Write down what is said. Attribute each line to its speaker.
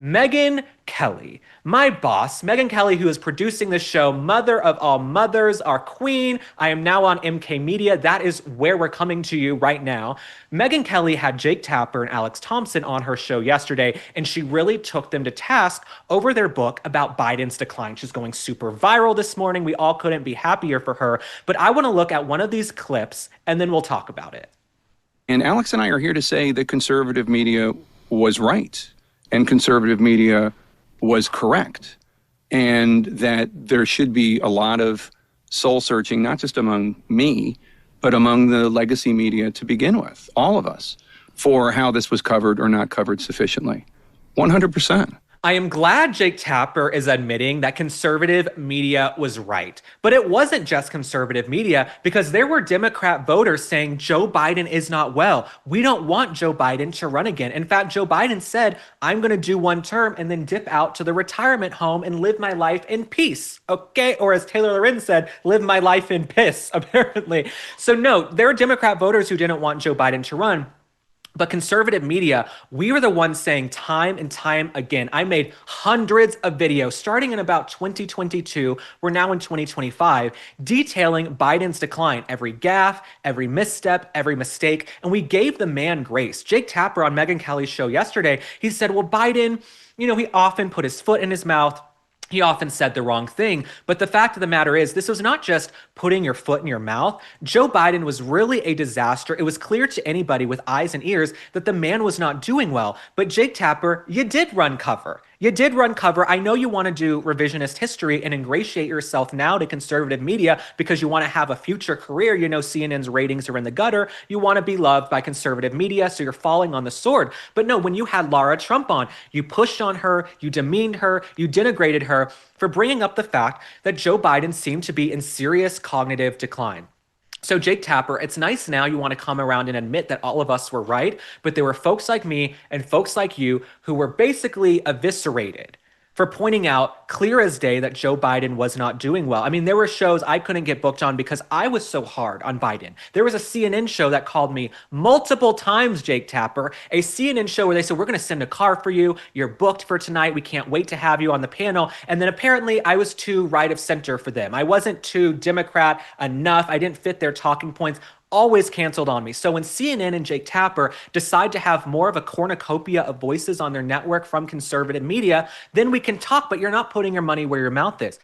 Speaker 1: Megyn Kelly, my boss, Megyn Kelly, who is producing this show, mother of all mothers, our queen. I am now on MK Media. That is where we're coming to you right now. Megyn Kelly had Jake Tapper and Alex Thompson on her show yesterday, and she really took them to task over their book about Biden's decline. She's going super viral this morning. We all couldn't be happier for her. But I want to look at one of these clips, and then we'll talk about it.
Speaker 2: And Alex and I are here to say that conservative media was right and conservative media was correct, and that there should be a lot of soul searching, not just among me, but among the legacy media to begin with, all of us, for how this was covered or not covered sufficiently. 100%.
Speaker 1: I am glad Jake Tapper is admitting that conservative media was right. But it wasn't just conservative media, because there were Democrat voters saying Joe Biden is not well. We don't want Joe Biden to run again. In fact, Joe Biden said, I'm going to do one term and then dip out to the retirement home and live my life in peace. Okay. Or as Taylor Lorenz said, live my life in piss, apparently. So no, there are Democrat voters who didn't want Joe Biden to run. But conservative media, we were the ones saying time and time again. I made hundreds of videos starting in about 2022. We're now in 2025, detailing Biden's decline, every gaffe, every misstep, every mistake. And we gave the man grace. Jake Tapper on Megyn Kelly's show yesterday, he said, well, Biden, he often put his foot in his mouth. He often said the wrong thing. But the fact of the matter is, this was not just putting your foot in your mouth. Joe Biden was really a disaster. It was clear to anybody with eyes and ears that the man was not doing well. But Jake Tapper, you did run cover. You did run cover. I know you want to do revisionist history and ingratiate yourself now to conservative media because you want to have a future career. You know, CNN's ratings are in the gutter. You want to be loved by conservative media, so you're falling on the sword. But no, when you had Lara Trump on, you pushed on her, you demeaned her, you denigrated her for bringing up the fact that Joe Biden seemed to be in serious cognitive decline. So Jake Tapper, it's nice now you want to come around and admit that all of us were right, but there were folks like me and folks like you who were basically eviscerated for pointing out clear as day that Joe Biden was not doing well. I mean, there were shows I couldn't get booked on because I was so hard on Biden. There was a CNN show that called me multiple times, Jake Tapper, a CNN show where they said, we're going to send a car for you. You're booked for tonight. We can't wait to have you on the panel. And then apparently I was too right of center for them. I wasn't too Democrat enough. I didn't fit their talking points. Always canceled on me. So when CNN and Jake Tapper decide to have more of a cornucopia of voices on their network from conservative media, then we can talk, but you're not putting your money where your mouth is.